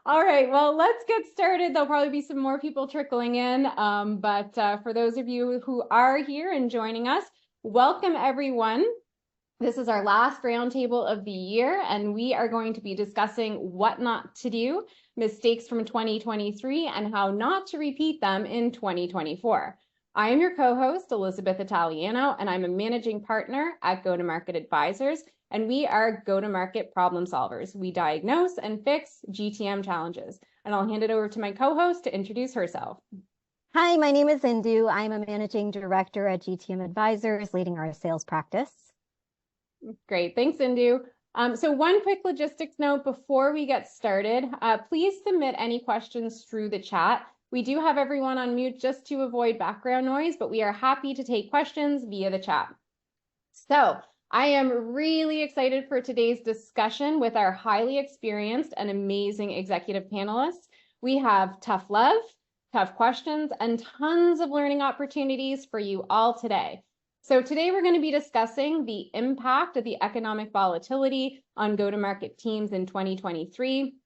All right, well, let's get started. There'll probably be some more people trickling in, but for those of you who are here and joining us, welcome everyone. This is our last roundtable of the year, and we are going to be discussing what not to do, mistakes from 2023, and how not to repeat them in 2024. I am your co-host, Elizabeth Italiano, and I'm a managing partner at Go-to-Market Advisors, and we are go-to-market problem solvers. We diagnose and fix GTM challenges. And I'll hand it over to my co-host to introduce herself. Hi, my name is Indu. I'm a managing director at GTM Advisors, leading our sales practice. Great, thanks, Indu. So one quick logistics note before we get started, please submit any questions through the chat. We do have everyone on mute just to avoid background noise, but we are happy to take questions via the chat. So I am really excited for today's discussion with our highly experienced and amazing executive panelists. We have tough love, tough questions, and tons of learning opportunities for you all today. So today we're going to be discussing the impact of the economic volatility on go-to-market teams in 2023,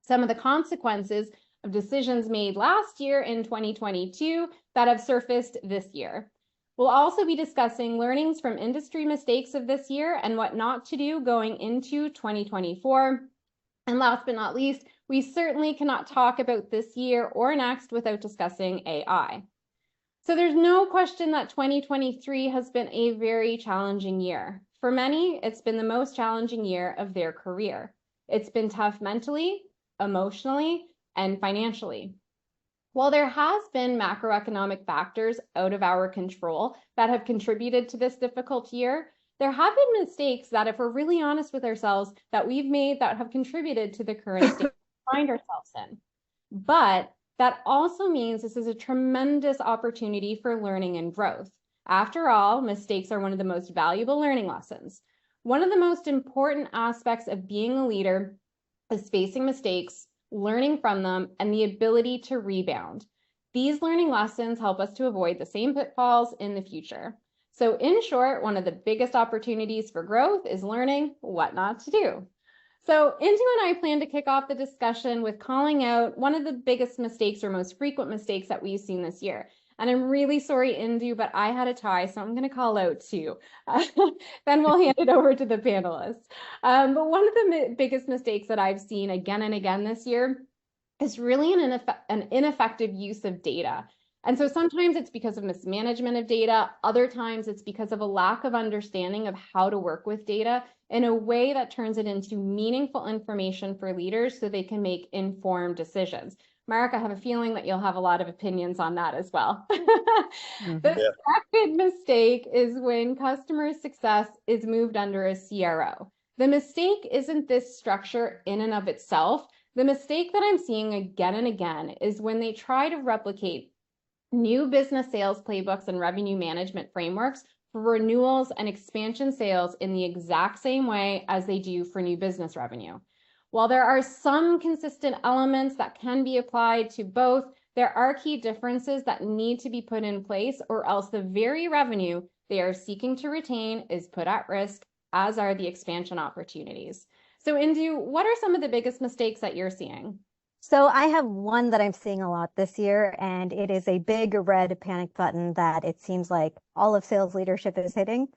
some of the consequences of decisions made last year in 2022 that have surfaced this year. We'll also be discussing learnings from industry mistakes of this year and what not to do going into 2024. And last but not least, we certainly cannot talk about this year or next without discussing AI. So there's no question that 2023 has been a very challenging year. For many, it's been the most challenging year of their career. It's been tough mentally, emotionally, and financially. While there has been macroeconomic factors out of our control that have contributed to this difficult year, there have been mistakes that, if we're really honest with ourselves, that we've made that have contributed to the current state we find ourselves in. But that also means this is a tremendous opportunity for learning and growth. After all, mistakes are one of the most valuable learning lessons. One of the most important aspects of being a leader is facing mistakes, learning from them, and the ability to rebound. These learning lessons help us to avoid the same pitfalls in the future. So in short, one of the biggest opportunities for growth is learning what not to do. So Indu and I plan to kick off the discussion with calling out one of the biggest mistakes or most frequent mistakes that we've seen this year. And I'm really sorry, Indu, but I had a tie, so I'm going to call out two. Then we'll hand it over to the panelists. But one of the biggest mistakes that I've seen again and again this year is really an ineffective use of data. And so sometimes it's because of mismanagement of data. Other times it's because of a lack of understanding of how to work with data in a way that turns it into meaningful information for leaders so they can make informed decisions. Mark, I have a feeling that you'll have a lot of opinions on that as well. The second mistake is when customer success is moved under a CRO. The mistake isn't this structure in and of itself. The mistake that I'm seeing again and again is when they try to replicate new business sales playbooks and revenue management frameworks for renewals and expansion sales in the exact same way as they do for new business revenue. While there are some consistent elements that can be applied to both, there are key differences that need to be put in place, or else the very revenue they are seeking to retain is put at risk, as are the expansion opportunities. So Indu, what are some of the biggest mistakes that you're seeing? So I have one that I'm seeing a lot this year, and it is a big red panic button that it seems like all of sales leadership is hitting.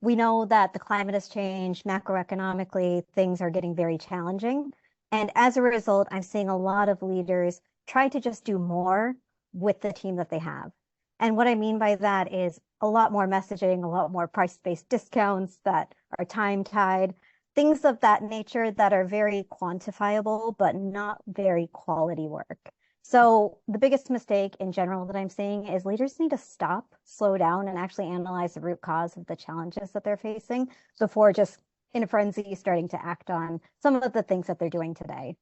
We know that the climate has changed macroeconomically, things are getting very challenging. And as a result, I'm seeing a lot of leaders try to just do more with the team that they have. And what I mean by that is a lot more messaging, a lot more price-based discounts that are time-tied, things of that nature that are very quantifiable, but not very quality work. So the biggest mistake in general that I'm seeing is leaders need to stop, slow down, and actually analyze the root cause of the challenges that they're facing before just in a frenzy starting to act on some of the things that they're doing today.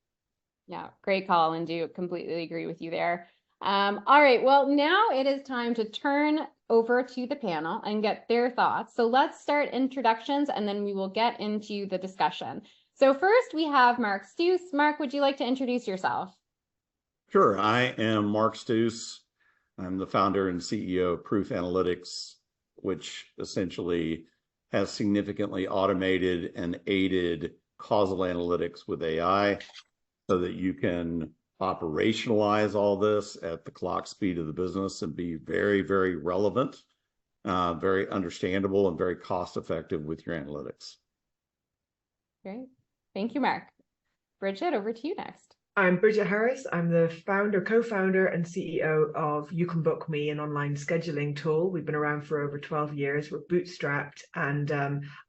Yeah, great call, and do completely agree with you there. All right, well, now it is time to turn over to the panel and get their thoughts. So let's start introductions, and then we will get into the discussion. So first we have Mark Stoos. Mark, would you like to introduce yourself? Sure. I am Mark Stoos. I'm the founder and CEO of Proof Analytics, which essentially has significantly automated and aided causal analytics with AI. so that you can operationalize all this at the clock speed of the business and be very, very relevant, very understandable, and very cost effective with your analytics. Great. Thank you, Mark. Bridget, over to you next. I'm Bridget Harris. I'm the co-founder and CEO of You Can Book Me, an online scheduling tool. We've been around for over 12 years. We're bootstrapped, and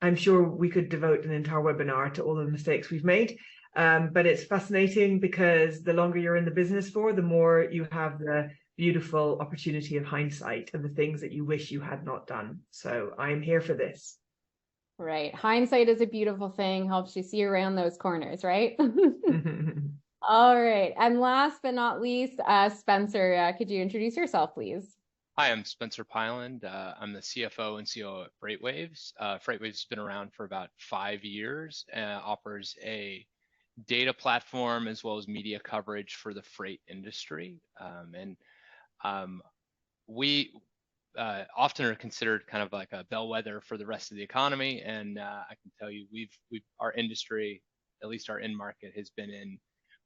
I'm sure we could devote an entire webinar to all the mistakes we've made. But it's fascinating because the longer you're in the business for, the more you have the beautiful opportunity of hindsight and the things that you wish you had not done. So I'm here for this. Right. Hindsight is a beautiful thing, helps you see around those corners, right? All right. And last but not least, Spencer, could you introduce yourself, please? Hi, I'm Spencer Pyland. I'm the CFO and COO at FreightWaves. FreightWaves has been around for about 5 years and offers a data platform as well as media coverage for the freight industry. We often are considered kind of like a bellwether for the rest of the economy. And I can tell you, our industry, at least our end market, has been in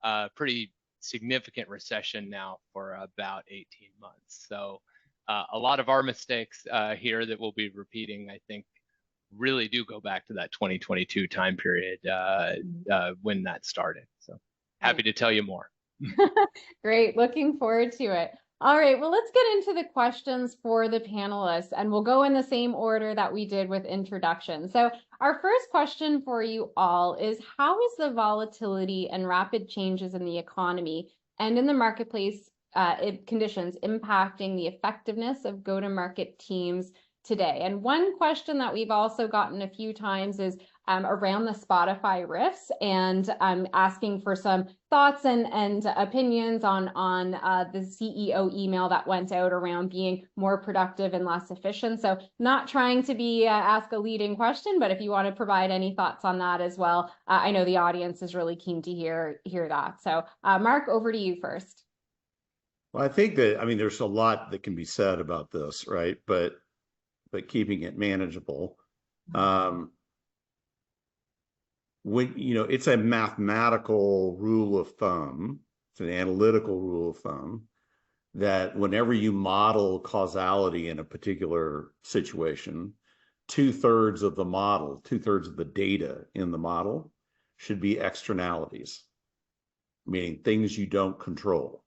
a pretty significant recession now for about 18 months. So a lot of our mistakes here that we'll be repeating, I think, really do go back to that 2022 time period when that started. So happy to tell you more. Great. Looking forward to it. All right, well, let's get into the questions for the panelists, and we'll go in the same order that we did with introduction. So our first question for you all is, how is the volatility and rapid changes in the economy and in the marketplace conditions impacting the effectiveness of go-to-market teams today? And one question that we've also gotten a few times is around the Spotify riffs, and asking for some thoughts and opinions on the CEO email that went out around being more productive and less efficient. So not trying to be ask a leading question, but if you want to provide any thoughts on that as well, I know the audience is really keen to hear that. So Mark, over to you first. Well, I think that, I mean, there's a lot that can be said about this, right? But keeping it manageable. When, you know, it's a mathematical rule of thumb, it's an analytical rule of thumb, that whenever you model causality in a particular situation, 2/3 of the model, 2/3 of the data in the model should be externalities, meaning things you don't control,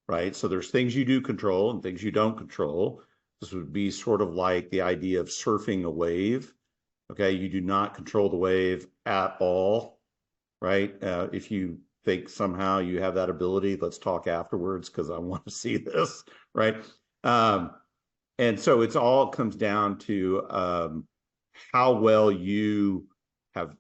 right? So there's things you do control and things you don't control. This would be sort of like the idea of surfing a wave. Okay, you do not control the wave at all, right? If you think somehow you have that ability, let's talk afterwards because I want to see this, right? And so it's all comes down to how well you have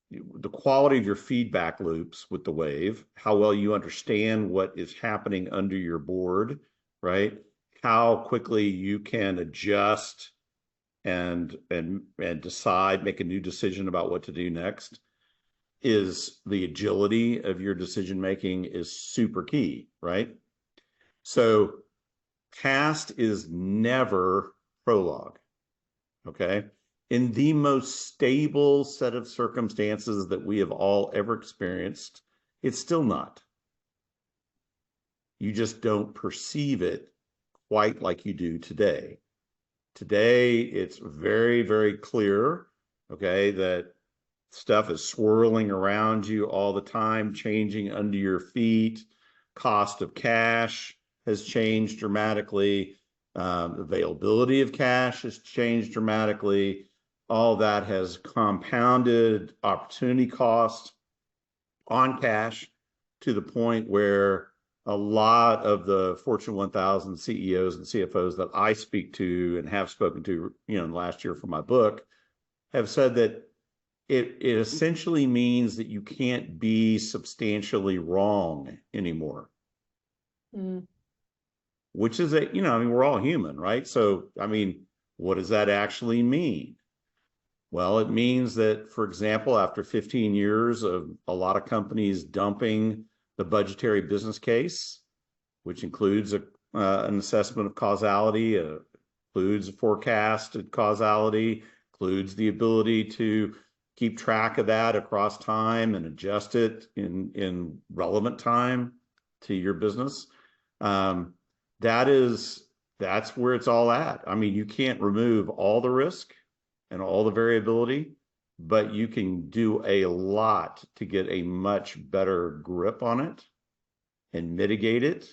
the quality of your feedback loops with the wave, how well you understand what is happening under your board, right? How quickly you can adjust and decide, make a new decision about what to do next. Is the agility of your decision making is super key, right? So past is never prologue, okay? In the most stable set of circumstances that we have all ever experienced, it's still not. You just don't perceive it quite like you do today. Today, it's very, very clear, okay, that stuff is swirling around you all the time, changing under your feet. Cost of cash has changed dramatically. Availability of cash has changed dramatically. All that has compounded opportunity cost on cash to the point where a lot of the Fortune 1000 CEOs and CFOs that I speak to and have spoken to, you know, in last year for my book, have said that it essentially means that you can't be substantially wrong anymore. Which is you know, I mean, we're all human, right? So, I mean, what does that actually mean? Well, it means that, for example, after 15 years of a lot of companies dumping the budgetary business case, which includes an assessment of causality, includes a forecasted causality, includes the ability to keep track of that across time and adjust it in relevant time to your business. That's where it's all at. I mean, you can't remove all the risk and all the variability, but you can do a lot to get a much better grip on it and mitigate it.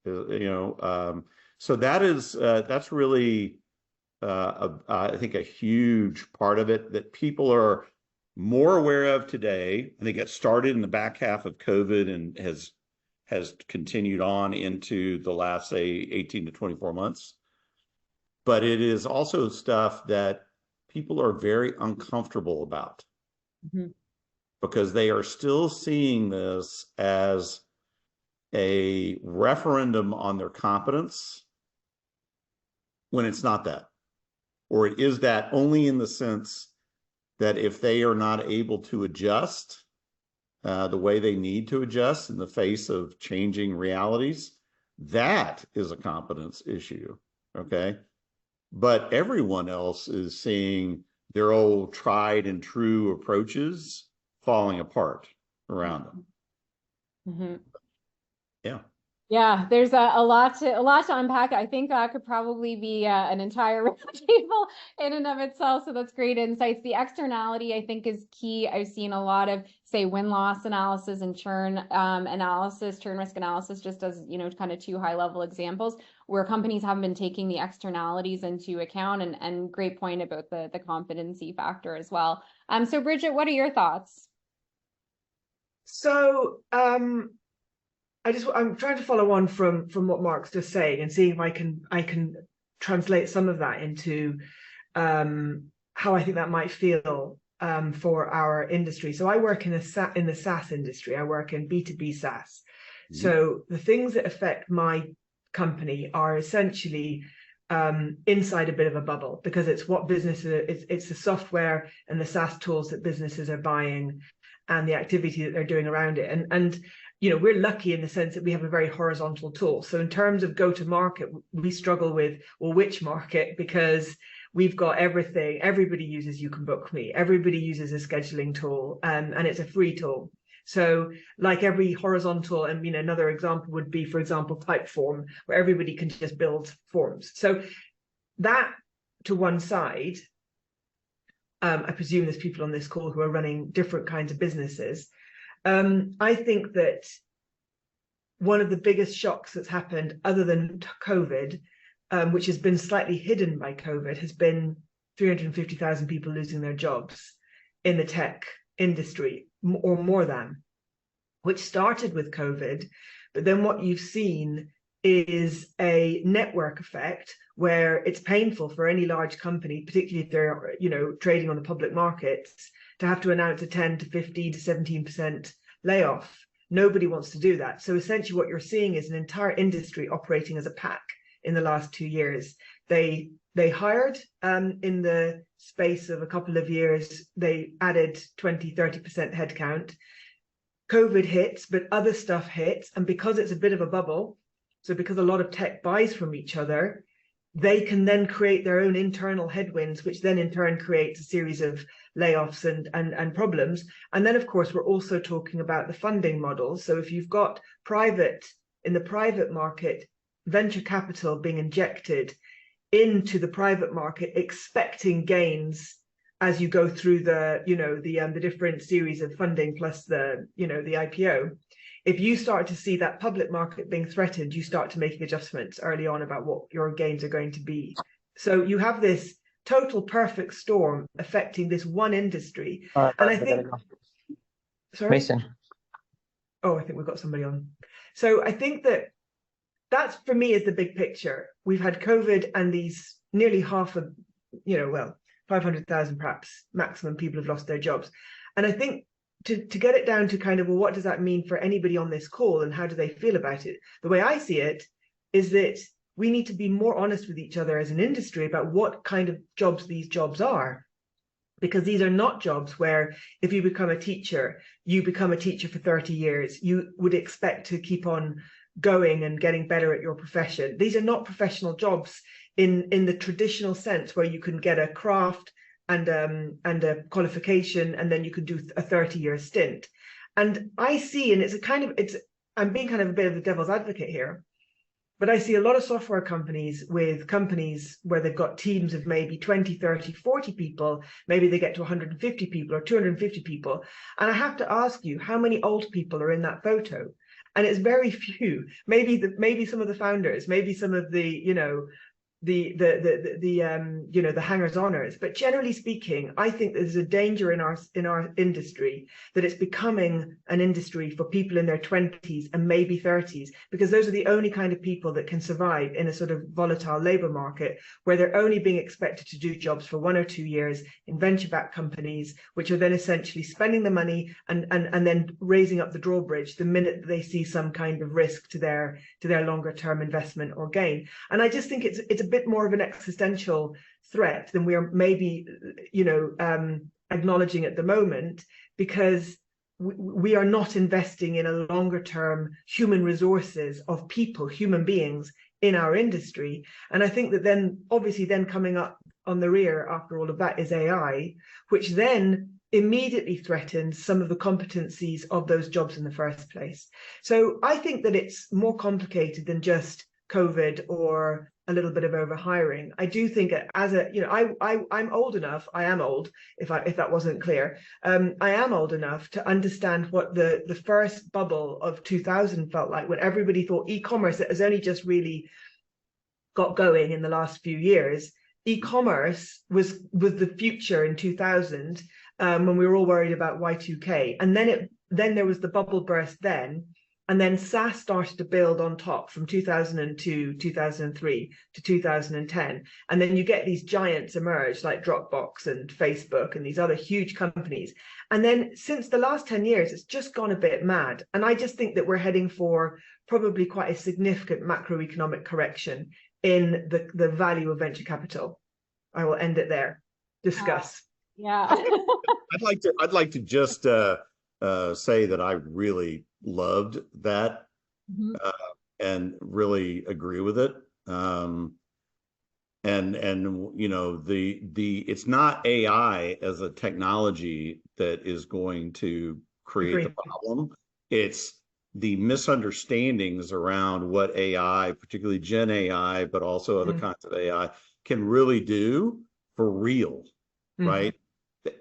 So that's really I think a huge part of it that people are more aware of today. I think it started in the back half of COVID and has continued on into the last, say, 18 to 24 months. But it is also stuff that people are very uncomfortable about because they are still seeing this as a referendum on their competence when it's not that. Or it is that only in the sense that if they are not able to adjust the way they need to adjust in the face of changing realities, that is a competence issue, okay? But everyone else is seeing their old tried and true approaches falling apart around them. Yeah. Yeah, there's a lot to unpack. I think that could probably be an entire roundtable in and of itself. So that's great insights. The externality, I think, is key. I've seen a lot of, say, win-loss analysis and churn analysis, churn risk analysis, just as, kind of two high-level examples where companies haven't been taking the externalities into account. And great point about the competency factor as well. So Bridget, what are your thoughts? So I'm trying to follow on from what Mark's just saying and seeing if I can translate some of that into how I think that might feel for our industry. So I work in the SaaS industry. I work in B2B SaaS. So the things that affect my company are essentially inside a bit of a bubble because it's what businesses, it's the software and the SaaS tools that businesses are buying and the activity that they're doing around it. And we're lucky in the sense that we have a very horizontal tool. So in terms of go-to-market, we struggle with, well, which market? Because we've got everything. Everybody uses You Can Book Me. Everybody uses a scheduling tool, and it's a free tool. So like every horizontal, and another example would be, for example, Typeform, where everybody can just build forms. So that to one side, I presume there's people on this call who are running different kinds of businesses. I think that one of the biggest shocks that's happened other than COVID, which has been slightly hidden by COVID, has been 350,000 people losing their jobs in the tech industry, or more than, which started with COVID. But then what you've seen is a network effect where it's painful for any large company, particularly if they're trading on the public markets, to have to announce a 10 to 15 to 17% layoff. Nobody wants to do that. So essentially what you're seeing is an entire industry operating as a pack in the last 2 years. They hired in the space of a couple of years, they added 20, 30% headcount. COVID hits, but other stuff hits. And because it's a bit of a bubble, so because a lot of tech buys from each other, they can then create their own internal headwinds, which then in turn creates a series of layoffs and problems. And then, of course, we're also talking about the funding model. So if you've got in the private market, venture capital being injected into the private market, expecting gains as you go through the different series of funding plus the IPO. If you start to see that public market being threatened, you start to make adjustments early on about what your gains are going to be. So you have this total perfect storm affecting this one industry. And I think, sorry? Mason. Oh, I think we've got somebody on. So I think that's for me is the big picture. We've had COVID and these nearly 500,000 perhaps maximum people have lost their jobs. And I think to get it down to kind of, well, what does that mean for anybody on this call and how do they feel about it? The way I see it is that we need to be more honest with each other as an industry about what kind of jobs these jobs are. Because these are not jobs where if you become a teacher, you become a teacher for 30 years. You would expect to keep on going and getting better at your profession. These are not professional jobs in the traditional sense where you can get a craft, and a qualification, and then you could do a 30-year stint. And I see, and I'm being kind of a bit of the devil's advocate here, but I see a lot of software companies where they've got teams of maybe 20, 30, 40 people, maybe they get to 150 people or 250 people. And I have to ask you, how many old people are in that photo? And it's very few. Maybe some of the founders, maybe some of the, the hangers oners, but generally speaking, I think there's a danger in our industry that it's becoming an industry for people in their 20s and maybe 30s, because those are the only kind of people that can survive in a sort of volatile labor market where they're only being expected to do jobs for 1 or 2 years in venture-backed companies, which are then essentially spending the money and then raising up the drawbridge the minute that they see some kind of risk to their longer term investment or gain. And I just think it's a bit more of an existential threat than we are maybe acknowledging at the moment, because we are not investing in a longer term human resources of people, human beings in our industry. And I think that then obviously then coming up on the rear after all of that is AI, which then immediately threatens some of the competencies of those jobs in the first place. So I think that it's more complicated than just COVID or a little bit of overhiring. I do think I'm old enough, I am old, if that wasn't clear, I am old enough to understand what the first bubble of 2000 felt like, when everybody thought e-commerce, that has only just really got going in the last few years. E-commerce was the future in 2000, when we were all worried about Y2K, and then there was the bubble burst then, and then SaaS started to build on top from 2002, 2003 to 2010, and then you get these giants emerge like Dropbox and Facebook and these other huge companies, and then since the last 10 years it's just gone a bit mad, and I just think that we're heading for probably quite a significant macroeconomic correction in the value of venture capital. I will end it there. Discuss. Yeah. I'd like to just say that I really loved that, and really agree with it. And it's not AI as a technology that is going to create the problem. It's the misunderstandings around what AI, particularly Gen AI, but also other kinds of AI, can really do for real, right?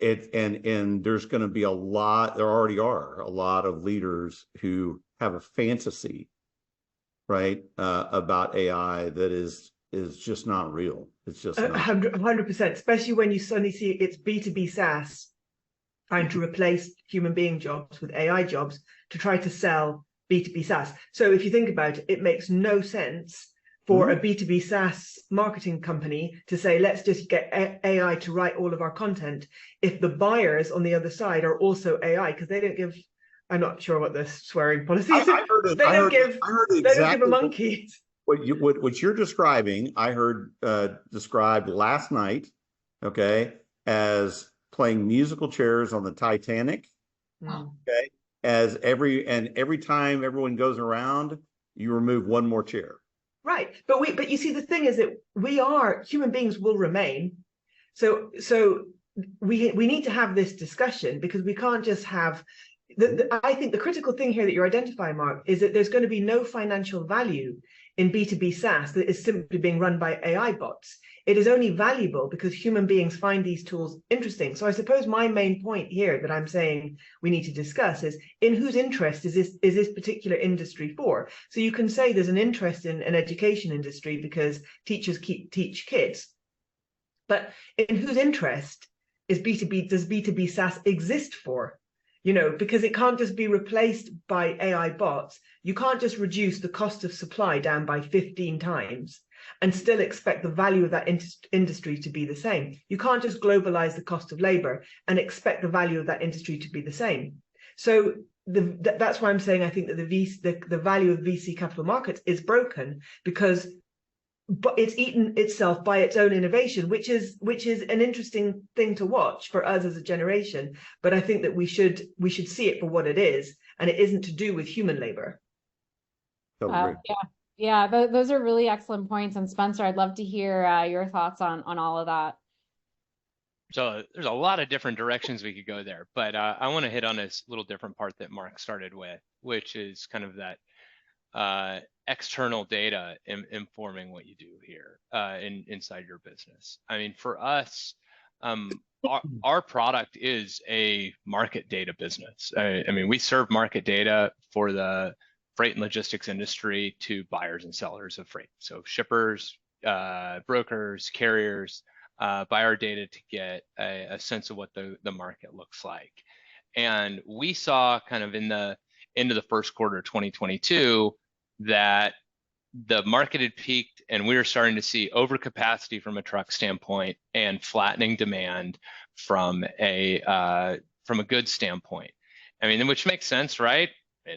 And there's going to be there already are a lot of leaders who have a fantasy, right, about AI that is just not real. It's just 100%, especially when you suddenly see it's B2B SaaS trying to replace human being jobs with AI jobs to try to sell B2B SaaS. So if you think about it, it makes no sense for a B2B SaaS marketing company to say, let's just get AI to write all of our content, if the buyers on the other side are also AI, because they don't give, I'm not sure what the swearing policy is. They don't give a monkey. What you're describing, I heard described last night, okay, as playing musical chairs on the Titanic. Okay, as every time everyone goes around, you remove one more chair. Right, but you see, the thing is that human beings will remain. So we need to have this discussion, because we can't just have. I think the critical thing here that you're identifying, Mark, is that there's going to be no financial value in B2B SaaS that is simply being run by AI bots. It is only valuable because human beings find these tools interesting. So I suppose my main point here that I'm saying we need to discuss is, in whose interest is this particular industry for? So you can say there's an interest in an education industry because teachers teach kids, but in whose interest does B2B SaaS exist for? Because it can't just be replaced by AI bots. You can't just reduce the cost of supply down by 15 times and still expect the value of that industry to be the same. You can't just globalize the cost of labor and expect the value of that industry to be the same. So that's why I'm saying I think that the value of VC capital markets is broken, because it's eaten itself by its own innovation, which is an interesting thing to watch for us as a generation. But I think that we should see it for what it is, and it isn't to do with human labor. Yeah, those are really excellent points. And Spencer, I'd love to hear your thoughts on all of that. So there's a lot of different directions we could go there, but I want to hit on this little different part that Mark started with, which is kind of that external data informing what you do here inside your business. I mean, for us, our product is a market data business. I mean, we serve market data for the freight and logistics industry to buyers and sellers of freight. So shippers, brokers, carriers buy our data to get a sense of what the market looks like. And we saw kind of in the into the first quarter of 2022 that the market had peaked and we were starting to see overcapacity from a truck standpoint and flattening demand from a goods standpoint. I mean, which makes sense, right?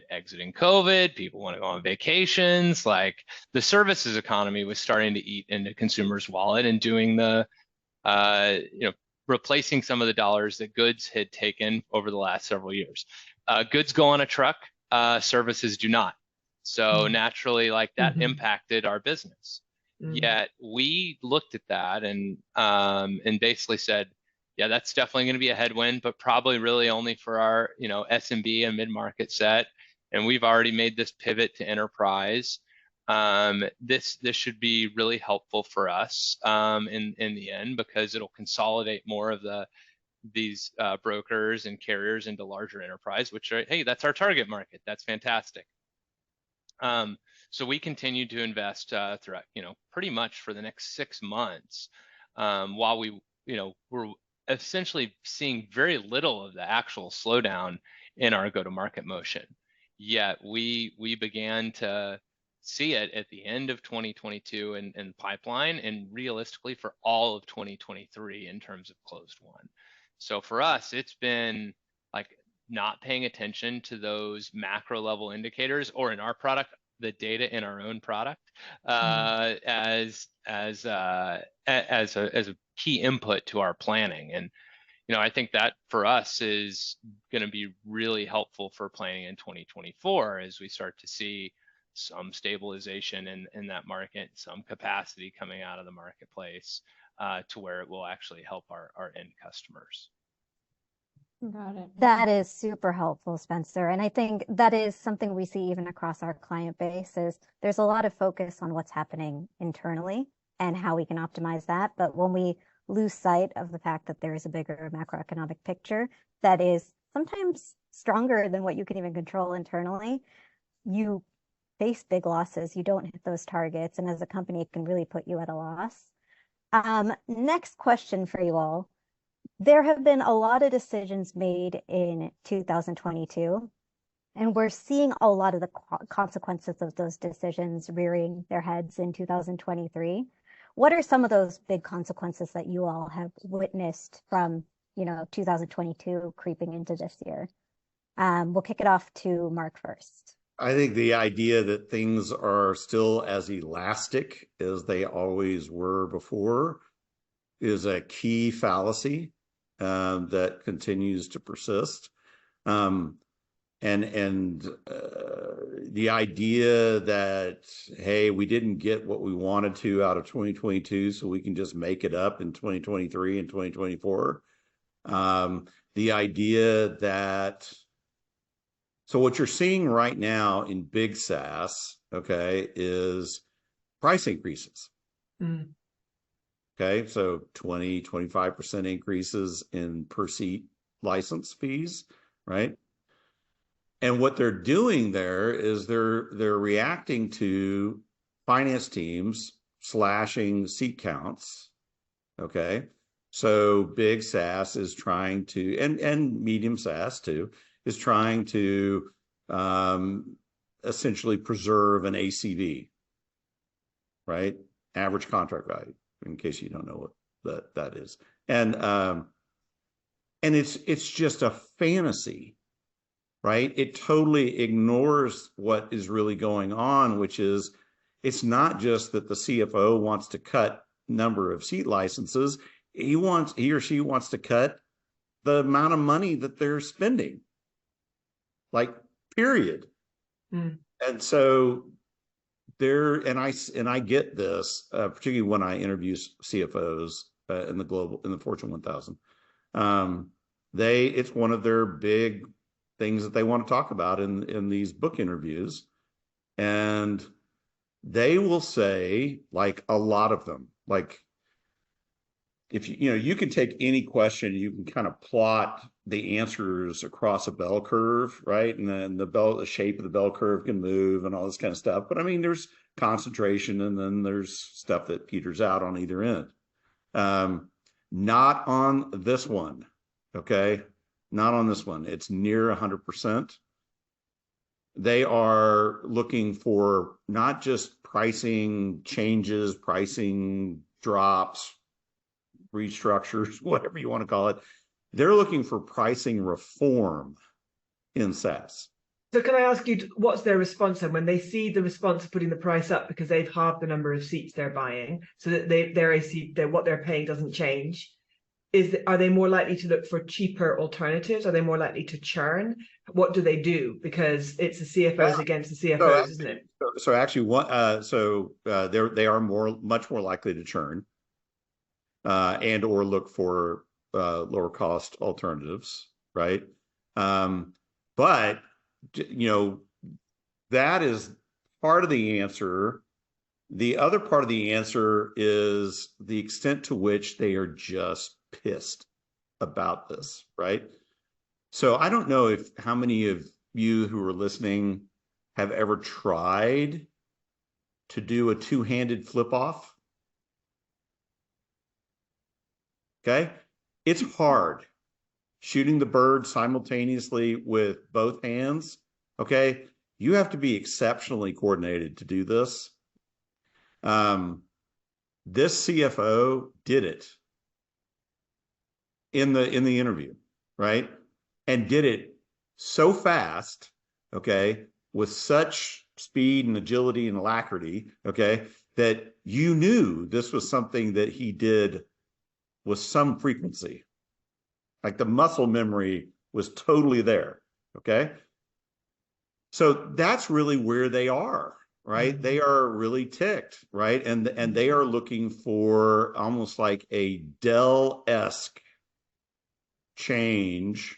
Exiting COVID, people want to go on vacations. Like the services economy was starting to eat into consumers' wallet and doing the, replacing some of the dollars that goods had taken over the last several years. Goods go on a truck, services do not. So naturally, like that impacted our business. Yet we looked at that and basically said, yeah, that's definitely going to be a headwind, but probably really only for our SMB and mid-market set. And we've already made this pivot to enterprise. This should be really helpful for us in the end, because it'll consolidate more of these brokers and carriers into larger enterprise, which are, hey, that's our target market. That's fantastic. So we continue to invest throughout, pretty much for the next 6 months, while we're essentially seeing very little of the actual slowdown in our go-to-market motion. Yet we began to see it at the end of 2022 in pipeline, and realistically for all of 2023 in terms of closed won. So for us, it's been like not paying attention to those macro level indicators, or in our product, the data in our own product, as a key input to our planning. And I think that for us is going to be really helpful for planning in 2024 as we start to see some stabilization in that market, some capacity coming out of the marketplace to where it will actually help our end customers. Got it. That is super helpful, Spencer. And I think that is something we see even across our client base, is there's a lot of focus on what's happening internally and how we can optimize that. But when we lose sight of the fact that there is a bigger macroeconomic picture that is sometimes stronger than what you can even control internally, you face big losses. You don't hit those targets. And as a company, it can really put you at a loss. Next question for you all. There have been a lot of decisions made in 2022, and we're seeing a lot of the consequences of those decisions rearing their heads in 2023. What are some of those big consequences that you all have witnessed from, 2022 creeping into this year? We'll kick it off to Mark first. I think the idea that things are still as elastic as they always were before is a key fallacy that continues to persist. And the idea that, hey, we didn't get what we wanted to out of 2022, so we can just make it up in 2023 and 2024. The idea that, so what you're seeing right now in big SaaS, okay, is price increases. Okay, so 20-25% increases in per seat license fees, right? And what they're doing there is they're reacting to finance teams slashing seat counts. Okay, so big SaaS is trying to, and medium SaaS too, is trying to essentially preserve an ACV, right? Average contract value, in case you don't know what that is. And it's just a fantasy, right? It totally ignores what is really going on, which is, it's not just that the CFO wants to cut number of seat licenses. He or she wants to cut the amount of money that they're spending, like, period. And so I get this, particularly when I interview CFOs in the Fortune 1000. It's one of their big things that they want to talk about in these book interviews. And they will say, like, a lot of them, like, if you can take any question, you can kind of plot the answers across a bell curve, right? And then the shape of the bell curve can move and all this kind of stuff. But I mean, there's concentration, and then there's stuff that peters out on either end. Not on this one, okay? Not on this one. It's near 100%. They are looking for not just pricing changes, pricing drops, restructures, whatever you want to call it. They're looking for pricing reform in SaaS. So can I ask you, what's their response then when they see the response of putting the price up because they've halved the number of seats they're buying, so that what they're paying doesn't change? Are they more likely to look for cheaper alternatives? Are they more likely to churn? What do they do? Because it's the CFOs against the CFOs, isn't it? So actually, they are much more likely to churn, and or look for lower cost alternatives, right? But that is part of the answer. The other part of the answer is the extent to which they are just pissed about this, right? So I don't know how many of you who are listening have ever tried to do a two-handed flip off. Okay, it's hard shooting the bird simultaneously with both hands. Okay, you have to be exceptionally coordinated to do this. This CFO did it in the interview, right? And did it so fast, okay, with such speed and agility and alacrity, okay, that you knew this was something that he did with some frequency. Like the muscle memory was totally there, okay? So that's really where they are, right? They are really ticked, right? And they are looking for almost like a Dell-esque change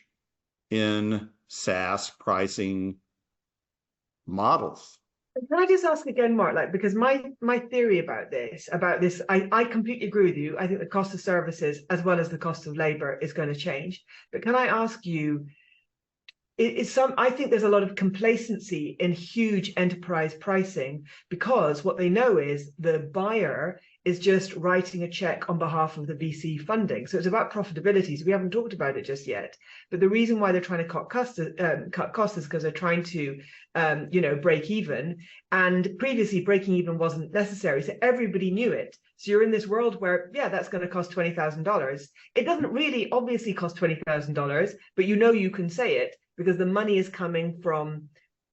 in SaaS pricing models. Can I just ask again, Mark, because my theory about this, I completely agree with you. I think the cost of services as well as the cost of labor is going to change. But can I ask you, I think there's a lot of complacency in huge enterprise pricing, because what they know is the buyer is just writing a check on behalf of the VC funding. So it's about profitability. So we haven't talked about it just yet. But the reason why they're trying to cut costs is because they're trying to, break even. And previously, breaking even wasn't necessary. So everybody knew it. So you're in this world where, yeah, that's going to cost $20,000. It doesn't really obviously cost $20,000, but you can say it because the money is coming from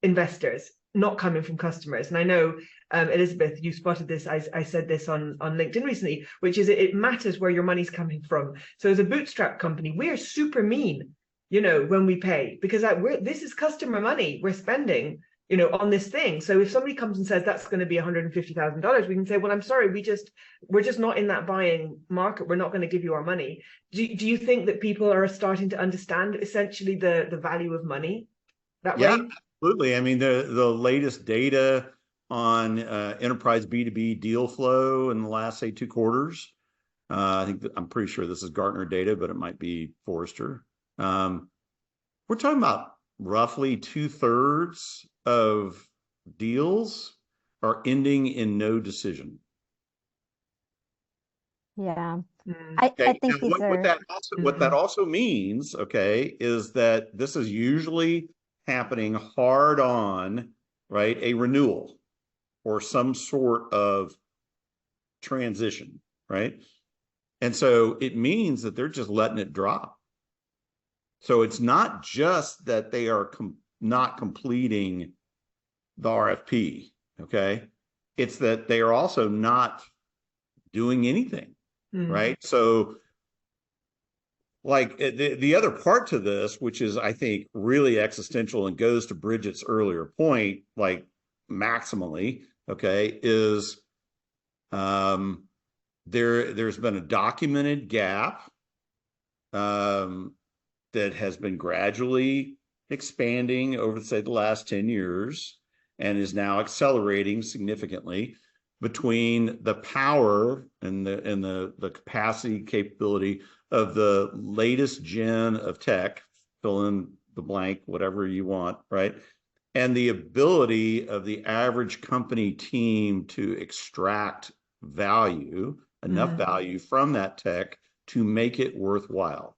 investors, not coming from customers. And I know, Elizabeth, you spotted this. I said this on LinkedIn recently, which is it matters where your money's coming from. So as a bootstrap company, we're super mean, when we pay, because this is customer money we're spending, on this thing. So if somebody comes and says that's going to be $150,000, we can say, well, I'm sorry, we're just not in that buying market. We're not going to give you our money. Do you think that people are starting to understand essentially the value of money that way? Absolutely. I mean, the latest data on enterprise B2B deal flow in the last, say, 2 quarters. I'm pretty sure this is Gartner data, but it might be Forrester. We're talking about roughly 2/3 of deals are ending in no decision. Yeah. Okay. I think these are what that also means, okay, is that this is usually happening hard on, right, a renewal or some sort of transition, right? And so it means that they're just letting it drop. So it's not just that they are not completing the RFP, okay? It's that they are also not doing anything, right? So like the other part to this, which is, I think, really existential and goes to Bridget's earlier point, like maximally, okay, is There's been a documented gap that has been gradually expanding over, say, the last 10 years and is now accelerating significantly between the power and the capacity, capability of the latest gen of tech, fill in the blank, whatever you want, right? And the ability of the average company team to extract value, enough value from that tech to make it worthwhile.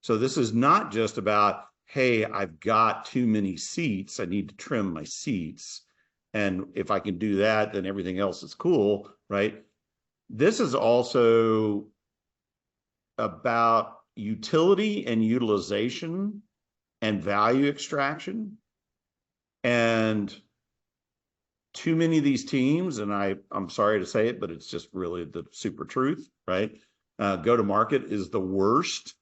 So this is not just about, hey, I've got too many seats, I need to trim my seats. And if I can do that, then everything else is cool, right? This is also about utility and utilization and value extraction. And too many of these teams, and I'm sorry to say it, but it's just really the super truth, right? Go to market is the worst.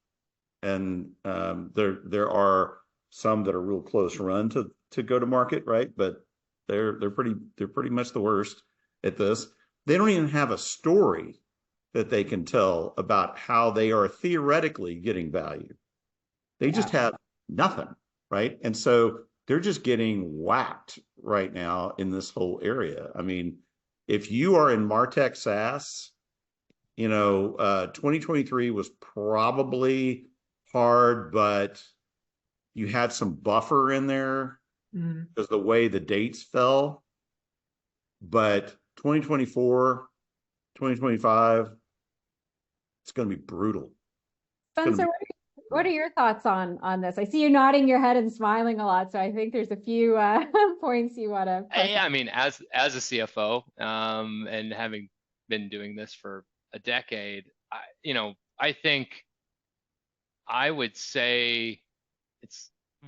And there are some that are real close run to go to market, right? But they're pretty much the worst at this. They don't even have a story that they can tell about how they are theoretically getting value. They just have nothing, right? And so they're just getting whacked right now in this whole area. I mean, if you are in MarTech SaaS, 2023 was probably hard, but you had some buffer in there because the way the dates fell. But 2024, 2025, it's going to be brutal. Spencer, what are your thoughts on this? I see you nodding your head and smiling a lot, so I think there's a few points you want to. Yeah, I mean, as a CFO, and having been doing this for a decade, I think I would say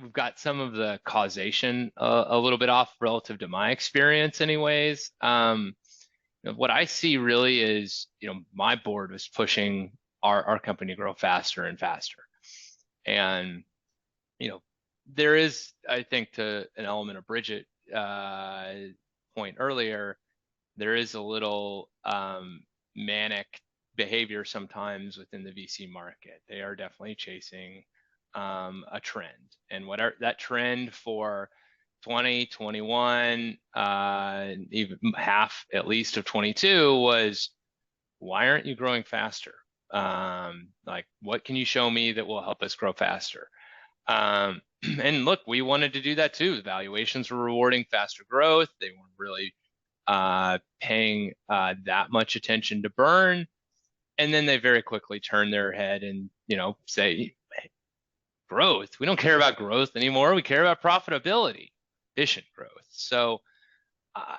we've got some of the causation a little bit off relative to my experience, anyways. What I see really is, my board was pushing our company to grow faster and faster. And, there is, I think, to an element of Bridget point earlier, there is a little manic behavior sometimes within the VC market. They are definitely chasing a trend. And that trend for 2021, even half at least of 22 was, why aren't you growing faster? Like, what can you show me that will help us grow faster? And look, we wanted to do that too. The valuations were rewarding faster growth. They weren't really paying that much attention to burn. And then they very quickly turn their head and, say, hey, growth. We don't care about growth anymore. We care about profitability, efficient growth. So I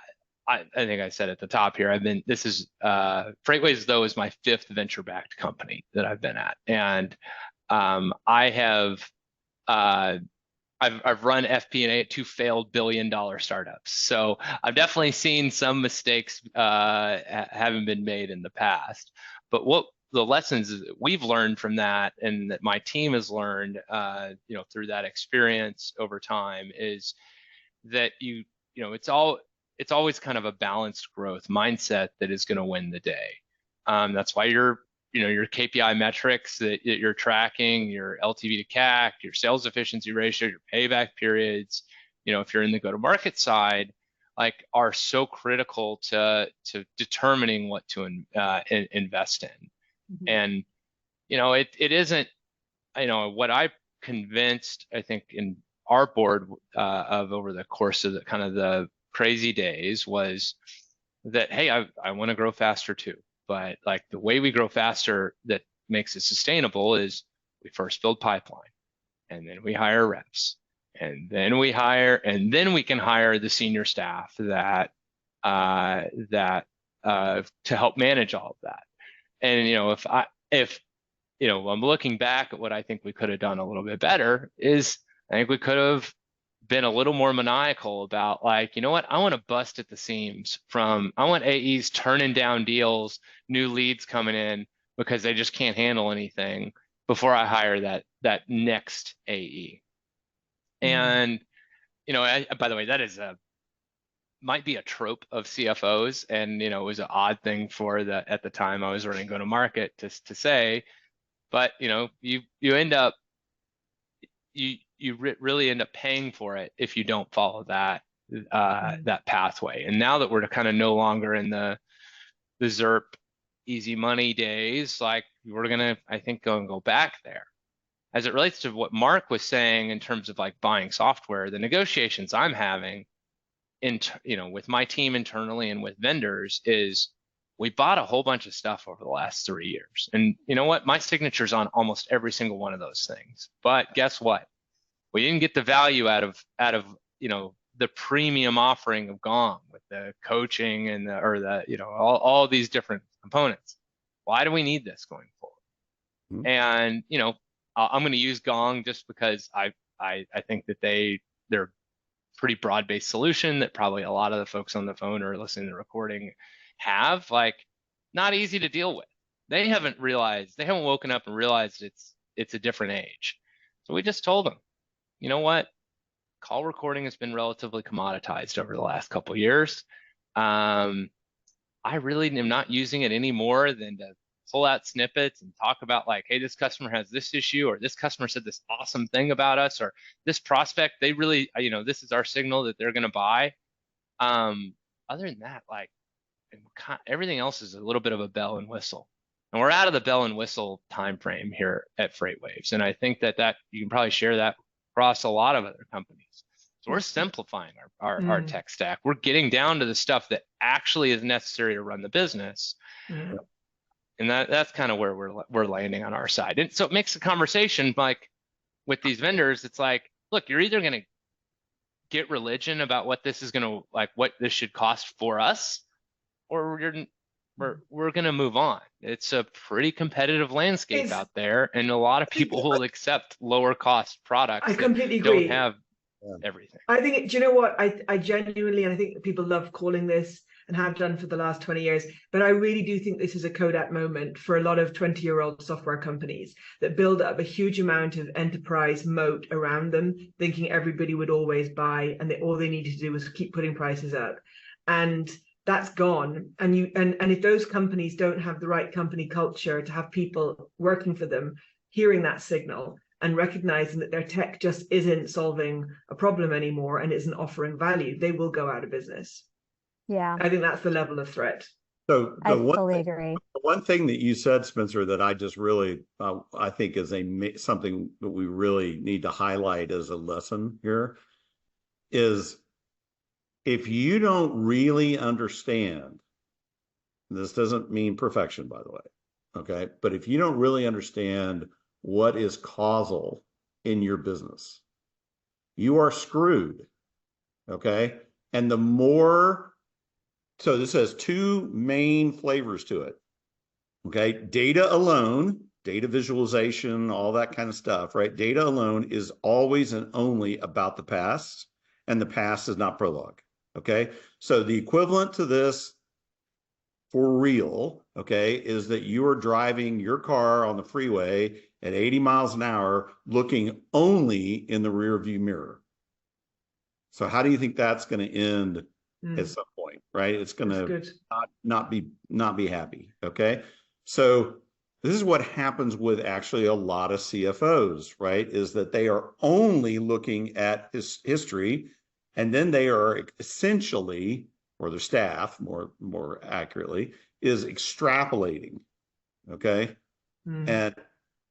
think I said at the top here, Freightways, though, is my 5th venture-backed company that I've been at. And I've run FP&A at 2 failed billion-dollar startups. So I've definitely seen some mistakes having been made in the past. But what the lessons that we've learned from that, and that my team has learned, through that experience over time, is that it's always kind of a balanced growth mindset that is going to win the day. That's why your KPI metrics that you're tracking, your LTV to CAC, your sales efficiency ratio, your payback periods, if you're in the go-to-market side, like, are so critical to determining what to invest in. And, it isn't, what I convinced, I think, in our board of over the course of the crazy days was that, hey, I want to grow faster too. But like, the way we grow faster that makes it sustainable is we first build pipeline, and then we hire reps, and then we can hire the senior staff that to help manage all of that. And if I'm looking back at what I think we could have done a little bit better, is I think we could have been a little more maniacal about, like, I want to bust at the seams I want AEs turning down deals, new leads coming in because they just can't handle anything before I hire that next AE. And, by the way, that is might be a trope of CFOs, and it was an odd thing for the at the time I was running go to market to say, but you end up really end up paying for it if you don't follow that pathway. And now that we're kind of no longer in the ZERP easy money days, like we're gonna, I think, go back there. As it relates to what Mark was saying in terms of like buying software, the negotiations I'm having with my team internally and with vendors is we bought a whole bunch of stuff over the last 3 years. And you know what? My signature's on almost every single one of those things. But guess what? We didn't get the value out of the premium offering of Gong with the coaching and all these different components. Why do we need this going forward? Mm-hmm. And I'm going to use Gong just because I think that they're a pretty broad-based solution that probably a lot of the folks on the phone or listening to the recording have, like, not easy to deal with. They haven't woken up and realized it's a different age. So we just told them, you know what? Call recording has been relatively commoditized over the last couple of years. I really am not using it any more than to pull out snippets and talk about like, hey, this customer has this issue, or this customer said this awesome thing about us, or this prospect, they really, this is our signal that they're going to buy. Other than that, like, everything else is a little bit of a bell and whistle. And we're out of the bell and whistle time frame here at FreightWaves. And I think that you can probably share that across a lot of other companies. So we're simplifying our tech stack. We're getting down to the stuff that actually is necessary to run the business. Mm. And that's kind of where we're landing on our side. And so it makes the conversation, like with these vendors, it's like, look, you're either going to get religion about what this is going to, like, what this should cost for us, or we're going to move on. It's a pretty competitive landscape out there, and a lot of people will accept lower cost products. I completely agree. Don't have everything. I think, do you know what? I genuinely, and I think people love calling this and have done for the last 20 years, but I really do think this is a Kodak moment for a lot of 20-year-old software companies that build up a huge amount of enterprise moat around them, thinking everybody would always buy, and all they needed to do was keep putting prices up. And that's gone. And if those companies don't have the right company culture to have people working for them, hearing that signal and recognizing that their tech just isn't solving a problem anymore and isn't offering value, they will go out of business. Yeah. I think that's the level of threat. So I fully agree. The one thing that you said, Spencer, that I just really, I think is something that we really need to highlight as a lesson here is, if you don't really understand, this doesn't mean perfection, by the way, okay? But if you don't really understand what is causal in your business, you are screwed, okay? And the more, so this has two main flavors to it, okay? Data alone, data visualization, all that kind of stuff, right? Data alone is always and only about the past, and the past is not prologue. Okay, so the equivalent to this for real, okay, is that you are driving your car on the freeway at 80 miles an hour, looking only in the rear view mirror. So how do you think that's going to end at some point, right? It's going to not be happy. Okay, so this is what happens with actually a lot of CFOs, right? Is that they are only looking at history. And then they are essentially, or their staff, more accurately, is extrapolating, okay? And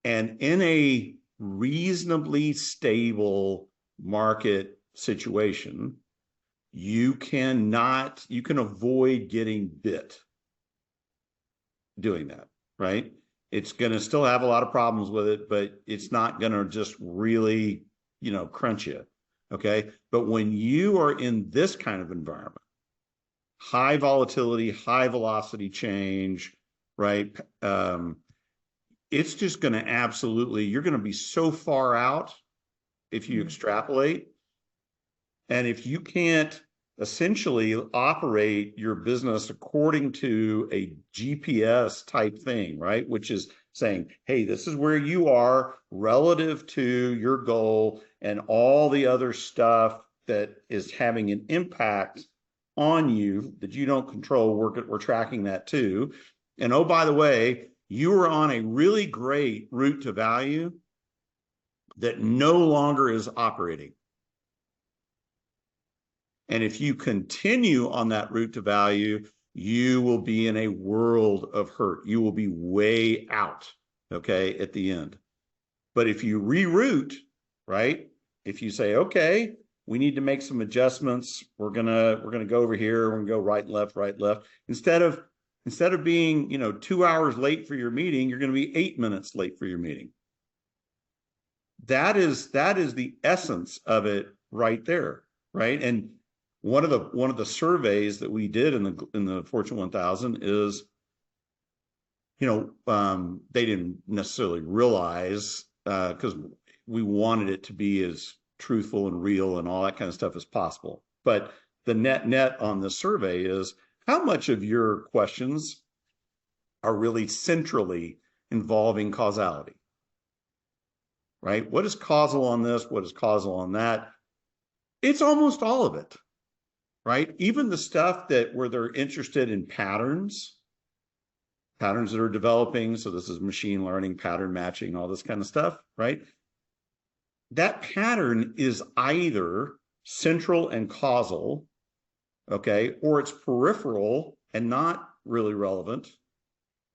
in a reasonably stable market situation, you can avoid getting bit doing that, right? It's going to still have a lot of problems with it, but it's not going to just really, crunch you. Okay, but when you are in this kind of environment, high volatility, high velocity change, right? It's just going to you're going to be so far out if you extrapolate. And if you can't essentially operate your business according to a GPS type thing, right? Which is saying, hey, this is where you are relative to your goal and all the other stuff that is having an impact on you that you don't control, we're tracking that too. And oh, by the way, you are on a really great route to value that no longer is operating. And if you continue on that route to value, you will be in a world of hurt. You will be way out, okay, at the end. But if you reroute, right? If you say, okay, we need to make some adjustments. We're gonna go over here. We're gonna go right, left, right, left. Instead of being 2 hours late for your meeting, you're gonna be 8 minutes late for your meeting. That is the essence of it right there, right? And one of the surveys that we did in the Fortune 1000 is, they didn't necessarily realize because we wanted it to be as truthful and real and all that kind of stuff as possible. But the net on the survey is how much of your questions are really centrally involving causality, right? What is causal on this? What is causal on that? It's almost all of it, right? Even the stuff where they're interested in patterns that are developing. So this is machine learning, pattern matching, all this kind of stuff, right? That pattern is either central and causal, okay, or it's peripheral and not really relevant,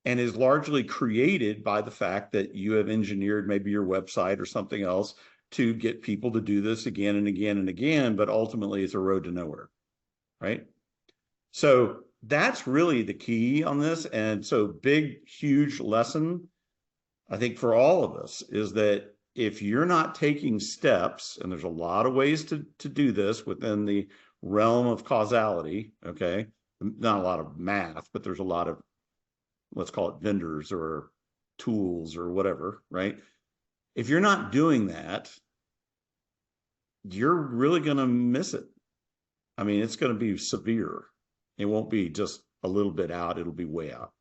and is largely created by the fact that you have engineered maybe your website or something else to get people to do this again and again and again, but ultimately it's a road to nowhere, right? So that's really the key on this. And so big, huge lesson, I think, for all of us is that if you're not taking steps, and there's a lot of ways to do this within the realm of causality, okay, not a lot of math, but there's a lot of, let's call it vendors or tools or whatever, right? If you're not doing that, you're really going to miss it. I mean, it's going to be severe. It won't be just a little bit out, it'll be way out.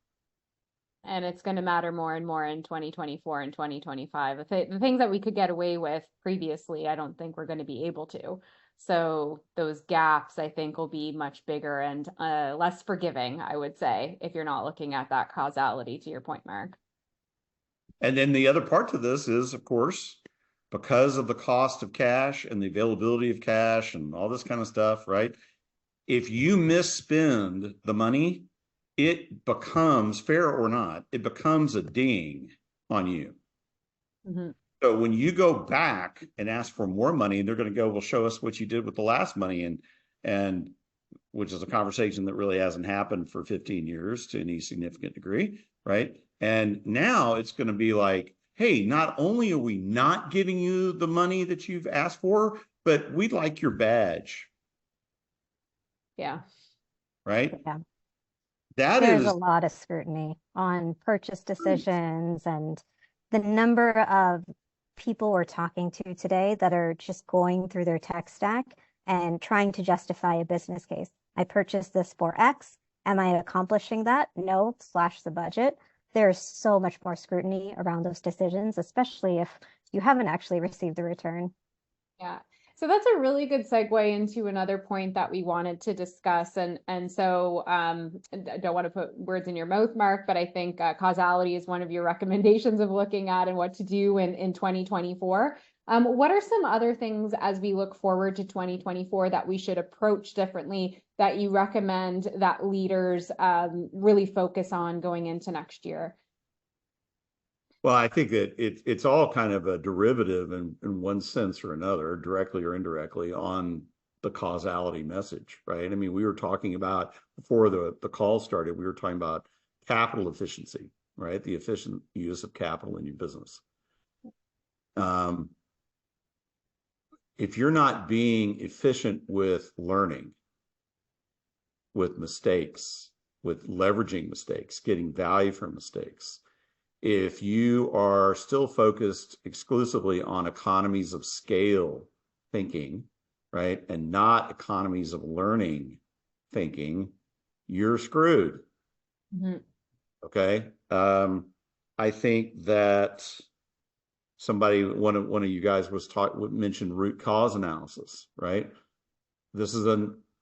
And it's going to matter more and more in 2024 and 2025. The things that we could get away with previously, I don't think we're going to be able to. So those gaps, I think, will be much bigger and less forgiving, I would say, if you're not looking at that causality, to your point, Mark. And then the other part to this is, of course, because of the cost of cash and the availability of cash and all this kind of stuff, right? If you misspend the money, it becomes, fair or not, it becomes a ding on you. Mm-hmm. So when you go back and ask for more money, they're going to go, well, show us what you did with the last money. And which is a conversation that really hasn't happened for 15 years to any significant degree, right? And now it's going to be like, hey, not only are we not giving you the money that you've asked for, but we'd like your badge. Yeah. Right? Yeah. There's a lot of scrutiny on purchase decisions, and the number of people we're talking to today that are just going through their tech stack and trying to justify a business case. I purchased this for X. Am I accomplishing that? No, slash the budget. There's so much more scrutiny around those decisions, especially if you haven't actually received the return. Yeah. So that's a really good segue into another point that we wanted to discuss. And so I don't want to put words in your mouth, Mark, but I think causality is one of your recommendations of looking at and what to do in 2024. What are some other things as we look forward to 2024 that we should approach differently that you recommend that leaders really focus on going into next year? Well, I think that it's all kind of a derivative in one sense or another, directly or indirectly, on the causality message, right? I mean, we were talking about, before the call started, we were talking about capital efficiency, right? The efficient use of capital in your business. If you're not being efficient with learning, with mistakes, with leveraging mistakes, getting value from mistakes, if you are still focused exclusively on economies of scale thinking, right, and not economies of learning thinking, you're screwed. Mm-hmm. Okay. I think that one of you guys mentioned root cause analysis, right? This is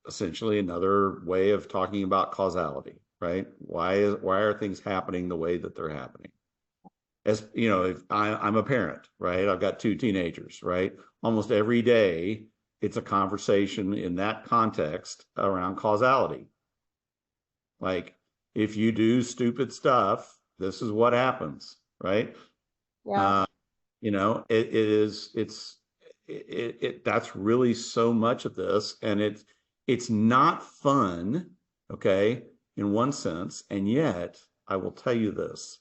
essentially another way of talking about causality, right? Why are things happening the way that they're happening? As you know, if I'm a parent, right? I've got 2 teenagers, right? Almost every day, it's a conversation in that context around causality. Like, if you do stupid stuff, this is what happens, right? Yeah. You know, that's really so much of this, and it's not fun, okay, in one sense, and yet I will tell you this.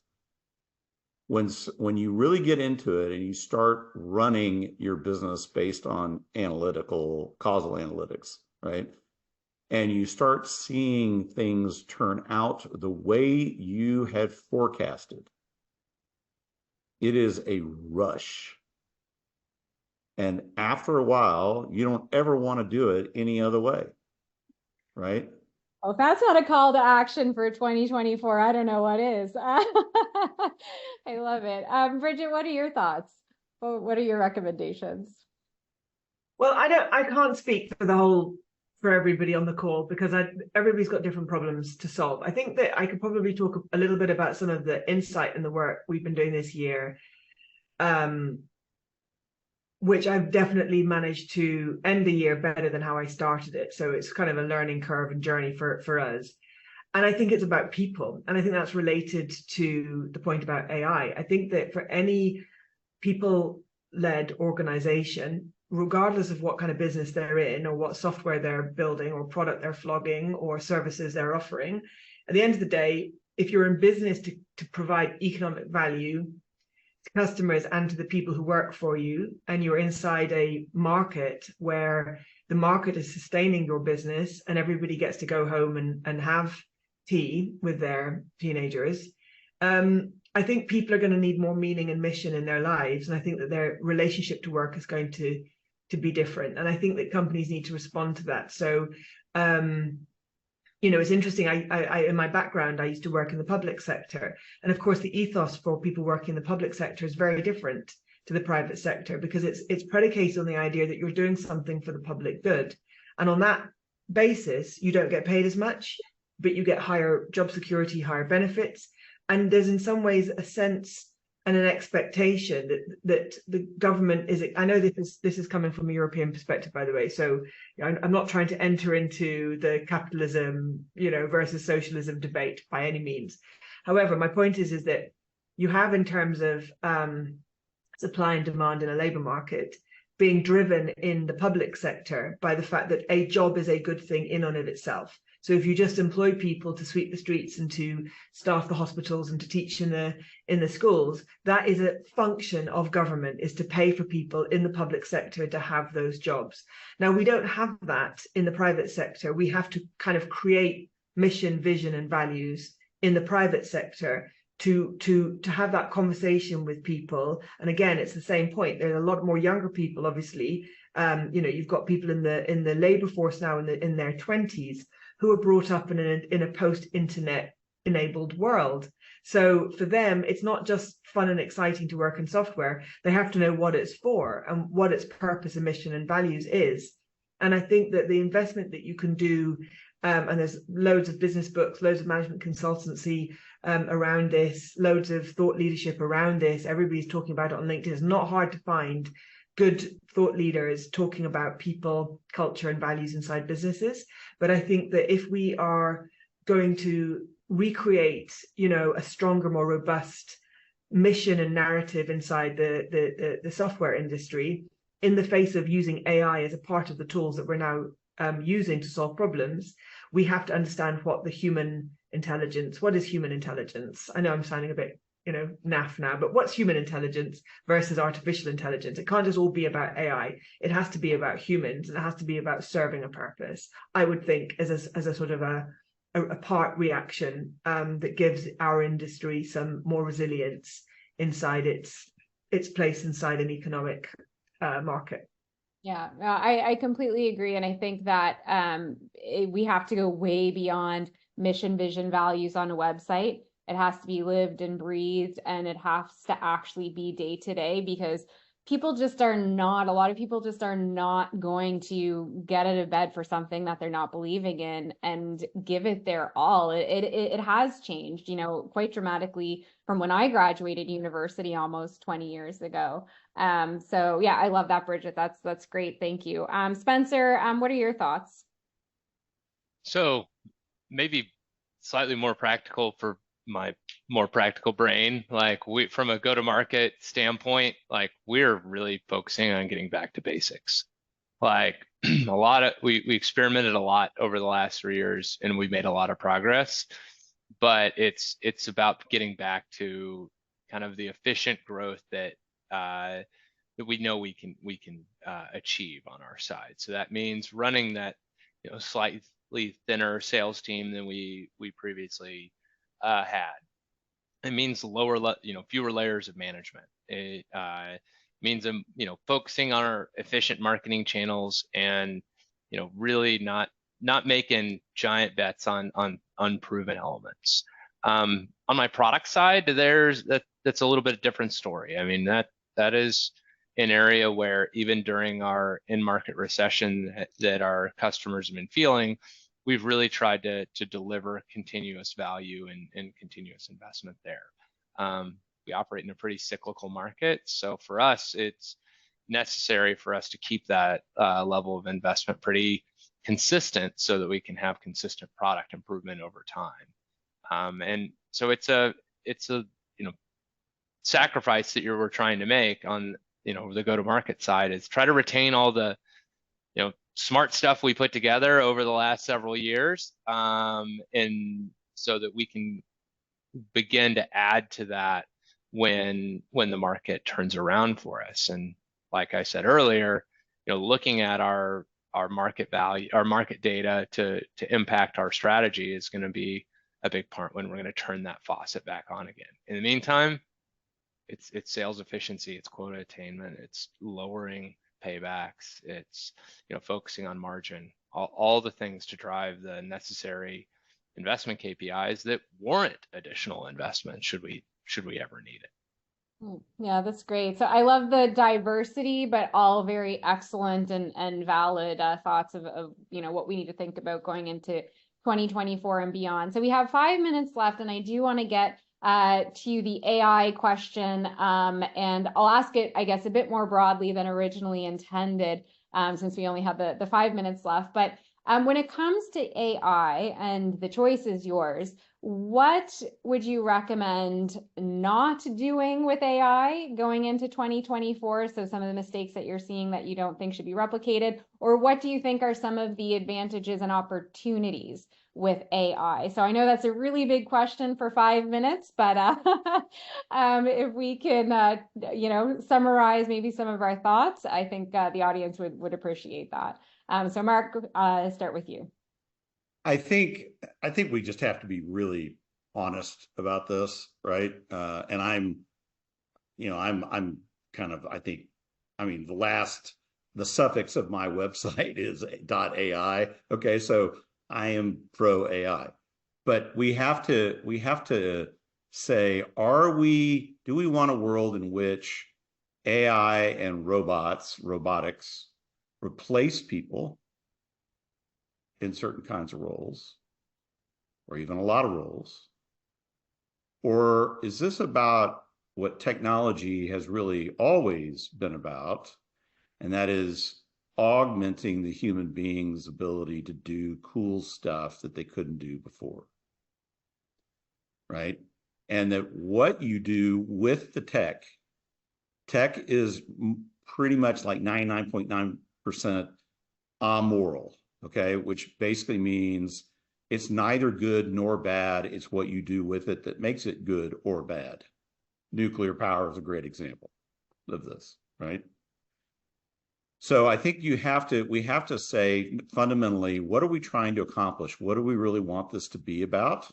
When you really get into it and you start running your business based on analytical causal analytics, right? And you start seeing things turn out the way you had forecasted, it is a rush. And after a while, you don't ever want to do it any other way, right? Oh, if that's not a call to action for 2024, I don't know what is. I love it. Bridget, what are your thoughts? What are your recommendations? Well, I can't speak for everybody on the call because everybody's got different problems to solve. I think that I could probably talk a little bit about some of the insight in the work we've been doing this year, which I've definitely managed to end the year better than how I started it. So it's kind of a learning curve and journey for us. And I think it's about people. And I think that's related to the point about AI. I think that for any people-led organization, regardless of what kind of business they're in or what software they're building or product they're flogging or services they're offering, at the end of the day, if you're in business to provide economic value to customers and to the people who work for you, and you're inside a market where the market is sustaining your business and everybody gets to go home and have tea with their teenagers, I think people are going to need more meaning and mission in their lives. And I think that their relationship to work is going to be different. And I think that companies need to respond to that. So, you know, it's interesting. I in my background, I used to work in the public sector. And of course, the ethos for people working in the public sector is very different to the private sector because it's predicated on the idea that you're doing something for the public good. And on that basis, you don't get paid as much, but you get higher job security, higher benefits. And there's in some ways a sense and an expectation that the government is, I know this is coming from a European perspective, by the way, so I'm not trying to enter into the capitalism, you know, versus socialism debate by any means. However, my point is that you have, in terms of supply and demand in a labor market, being driven in the public sector by the fact that a job is a good thing in and of itself. So if you just employ people to sweep the streets and to staff the hospitals and to teach in the schools, that is a function of government, is to pay for people in the public sector to have those jobs. Now, we don't have that in the private sector. We have to kind of create mission, vision, and values in the private sector to have that conversation with people. And again, it's the same point. There's a lot more younger people, obviously. You know, you've got people in the labor force now in their 20s who are brought up in a post-internet enabled world. So for them, it's not just fun and exciting to work in software. They have to know what it's for and what its purpose and mission and values is. And I think that the investment that you can do, and there's loads of business books, loads of management consultancy around this, loads of thought leadership around this. Everybody's talking about it on LinkedIn. It's not hard to find good thought leaders talking about people, culture, and values inside businesses. But I think that if we are going to recreate, you know, a stronger, more robust mission and narrative inside the software industry, in the face of using AI as a part of the tools that we're now using to solve problems, we have to understand what is human intelligence? I know I'm sounding a bit, you know, naff now, but what's human intelligence versus artificial intelligence? It can't just all be about AI. It has to be about humans, and it has to be about serving a purpose, I would think, as a sort of a part reaction that gives our industry some more resilience inside its place inside an economic market. Yeah, I completely agree. And I think that we have to go way beyond mission, vision, values on a website. It has to be lived and breathed, and it has to actually be day to day, because people just are not, a lot of people just are not going to get out of bed for something that they're not believing in and give it their all. It has changed, you know, quite dramatically from when I graduated university almost 20 years ago. So yeah, I love that, Bridget. That's great. Thank you. Spencer, what are your thoughts? So maybe slightly more practical for my more practical brain. Like we, from a go-to-market standpoint, like we're really focusing on getting back to basics. Like we experimented a lot over the last 3 years and we made a lot of progress, but it's about getting back to kind of the efficient growth that that we know we can achieve on our side. So that means running that, you know, slightly thinner sales team than we previously had. It means fewer layers of management. It means focusing on our efficient marketing channels and really not making giant bets on unproven elements. On my product side, that's a little bit different story. I mean, that is an area where even during our in-market recession that our customers have been feeling, we've really tried to deliver continuous value and continuous investment there. We operate in a pretty cyclical market, so for us, it's necessary for us to keep that level of investment pretty consistent so that we can have consistent product improvement over time. And so it's a sacrifice that we're trying to make on the go-to-market side, is try to retain all the smart stuff we put together over the last several years, and so that we can begin to add to that when the market turns around for us. And like I said earlier, looking at our market value, our market data to impact our strategy is going to be a big part when we're going to turn that faucet back on again. In the meantime, it's sales efficiency, it's quota attainment, it's lowering paybacks, it's focusing on margin, all the things to drive the necessary investment KPIs that warrant additional investment should we ever need it. Yeah, that's great. So I love the diversity, but all very excellent and valid thoughts of what we need to think about going into 2024 and beyond. So we have 5 minutes left, and I do want to get to the AI question, and I'll ask it, I guess, a bit more broadly than originally intended, since we only have the 5 minutes left. But when it comes to AI, and the choice is yours, what would you recommend not doing with AI going into 2024? So some of the mistakes that you're seeing that you don't think should be replicated, or what do you think are some of the advantages and opportunities with AI? So I know that's a really big question for 5 minutes, but if we can, summarize maybe some of our thoughts, I think the audience would appreciate that. So Mark, start with you. I think we just have to be really honest about this, right? And I'm kind of, the suffix of my website is .ai. Okay, so I am pro AI, but we have to say, do we want a world in which AI and robotics replace people in certain kinds of roles, or even a lot of roles? Or is this about what technology has really always been about, and that is augmenting the human being's ability to do cool stuff that they couldn't do before, right? And that what you do with the tech is pretty much like 99.9% amoral, okay? Which basically means it's neither good nor bad. It's what you do with it that makes it good or bad. Nuclear power is a great example of this, right? So I think we have to say fundamentally, what are we trying to accomplish? What do we really want this to be about?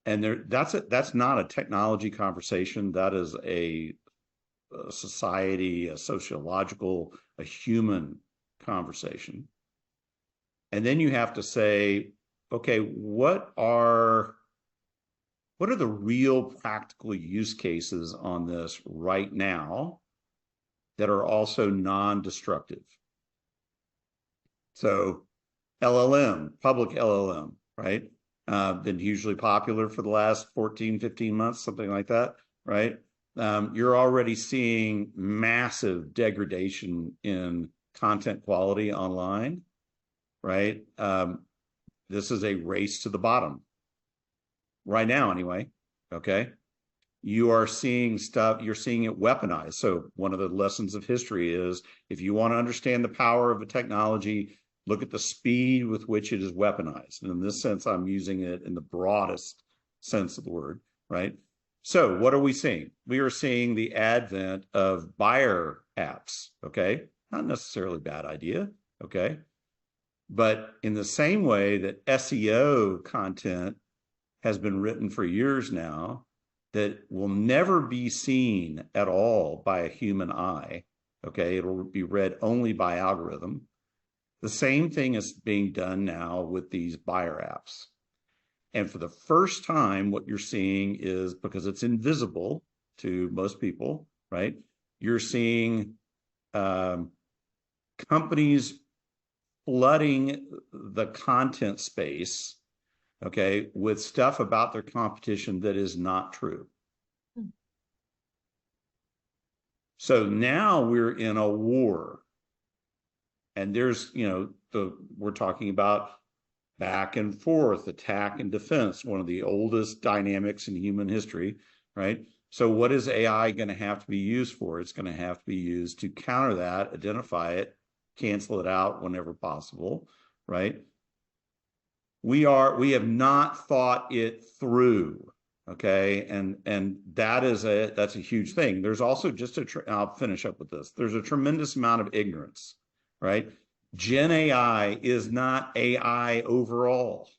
And that's not a technology conversation. That is a society, a sociological, a human conversation. And then you have to say, okay, what are the real practical use cases on this right now? that are also non-destructive. So LLM, public LLM, right? Been hugely popular for the last 14, 15 months, something like that, right? You're already seeing massive degradation in content quality online, right? This is a race to the bottom right now, anyway. Okay. You are seeing stuff, you're seeing it weaponized. So, one of the lessons of history is if you want to understand the power of a technology, look at the speed with which it is weaponized. And in this sense, I'm using it in the broadest sense of the word, right? So, what are we seeing? We are seeing the advent of buyer apps, okay? Not necessarily a bad idea, okay? But in the same way that SEO content has been written for years now, that will never be seen at all by a human eye, okay? It'll be read only by algorithm. The same thing is being done now with these buyer apps. And for the first time, what you're seeing is, because it's invisible to most people, right? You're seeing companies flooding the content space, okay, with stuff about their competition that is not true. So now we're in a war. And there's, we're talking about back and forth, attack and defense, one of the oldest dynamics in human history, right? So what is AI going to have to be used for? It's going to have to be used to counter that, identify it, cancel it out whenever possible, right? We have not thought it through, okay? And that's a huge thing. There's also I'll finish up with this. There's a tremendous amount of ignorance, right? Gen AI is not AI overall,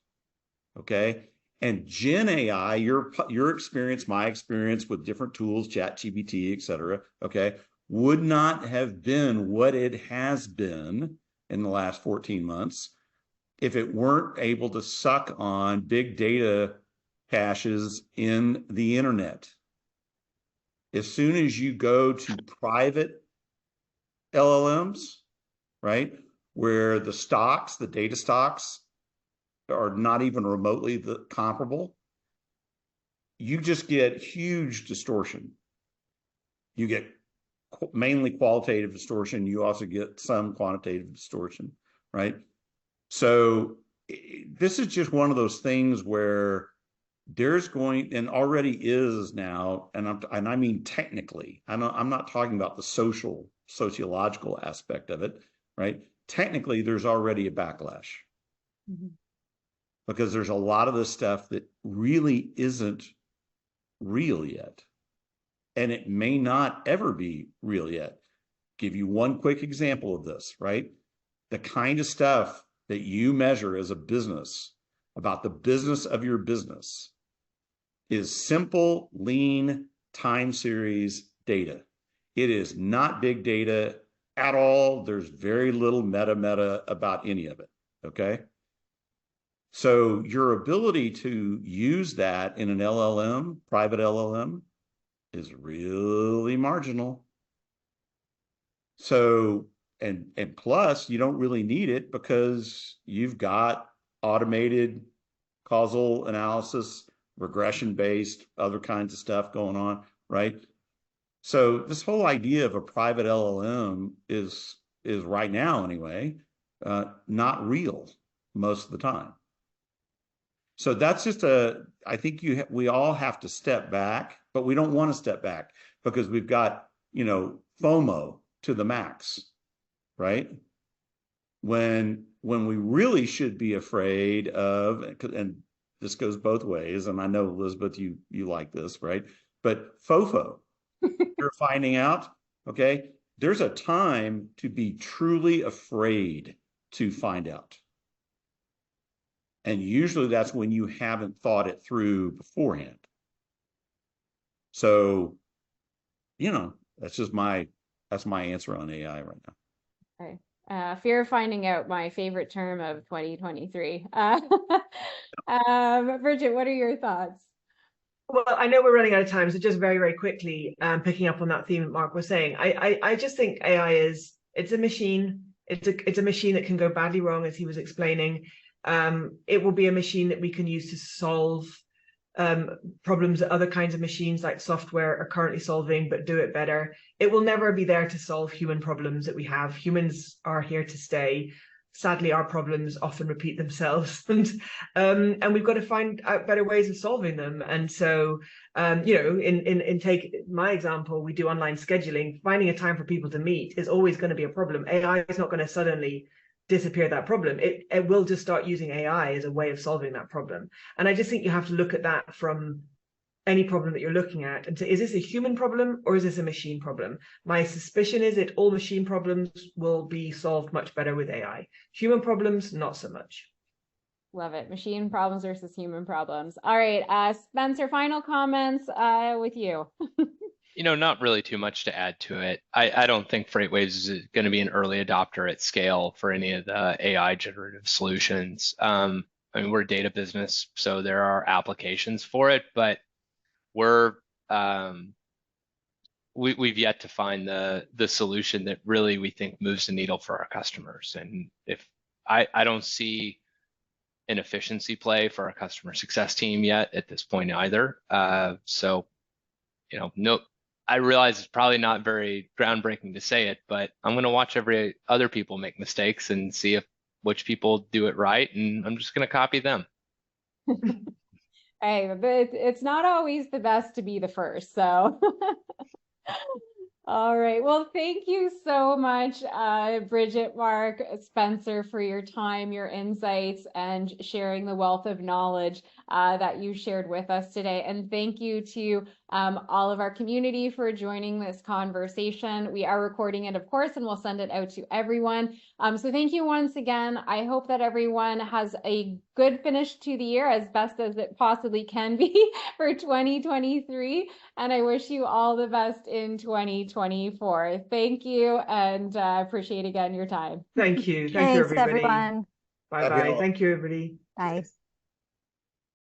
okay? And Gen AI, your experience, my experience with different tools, ChatGPT, et cetera, okay, would not have been what it has been in the last 14 months if it weren't able to suck on big data caches in the internet. As soon as you go to private LLMs, right, where the data stocks are not even remotely comparable, you just get huge distortion. You get mainly qualitative distortion. You also get some quantitative distortion, right? So this is just one of those things where there's and already is now, and I mean technically, I'm not talking about the sociological aspect of it, right? Technically, there's already a backlash. Mm-hmm. Because there's a lot of this stuff that really isn't real yet. And it may not ever be real yet. Give you one quick example of this, right? The kind of stuff that you measure as a business about the business of your business is simple, lean, time series data. It is not big data at all. There's very little meta about any of it, okay? So your ability to use that in an LLM, private LLM, is really marginal. So, and plus, you don't really need it because you've got automated causal analysis, regression-based, other kinds of stuff going on, right? So this whole idea of a private LLM is right now anyway, not real most of the time. So that's just I think we all have to step back, but we don't want to step back because we've got, FOMO to the max, right? When we really should be afraid of, and this goes both ways, and I know, Elizabeth, you like this, right? But FOFO, you're finding out, okay? There's a time to be truly afraid to find out. And usually that's when you haven't thought it through beforehand. So, that's my answer on AI right now. Okay. Fear of finding out, my favorite term of 2023. Bridget, what are your thoughts? Well, I know we're running out of time, so just very, very quickly, picking up on that theme that Mark was saying, I just think AI it's a machine. It's a machine that can go badly wrong, as he was explaining. It will be a machine that we can use to solve problems that other kinds of machines like software are currently solving, but do it better. It will never be there to solve human problems that we have. Humans are here to stay. Sadly, our problems often repeat themselves, and we've got to find out better ways of solving them. And so, in take my example, we do online scheduling. Finding a time for people to meet is always going to be a problem. AI is not going to suddenly disappear that problem. It will just start using AI as a way of solving that problem. And I just think you have to look at that from any problem that you're looking at and say, is this a human problem or is this a machine problem? My suspicion is that all machine problems will be solved much better with AI. Human problems, not so much. Love it. Machine problems versus human problems. All right, Spencer, final comments with you. Not really too much to add to it. I don't think FreightWaves is going to be an early adopter at scale for any of the AI generative solutions. I mean, we're a data business, so there are applications for it, but we've yet to find the solution that really we think moves the needle for our customers. And if I don't see an efficiency play for our customer success team yet at this point either. No. I realize it's probably not very groundbreaking to say it, but I'm going to watch every other people make mistakes and see which people do it right, and I'm just going to copy them. Hey, but it's not always the best to be the first, so. All right. Well, thank you so much, Bridget, Mark, Spencer, for your time, your insights, and sharing the wealth of knowledge that you shared with us today. And thank you to all of our community for joining this conversation. We are recording it, of course, and we'll send it out to everyone. So thank you once again. I hope that everyone has a good finish to the year, as best as it possibly can be for 2023. And I wish you all the best in 2024. Thank you, and appreciate again your time. Thank you. Thank you, Thanks, everybody. everyone. Bye-bye. Thank you, everybody. Bye.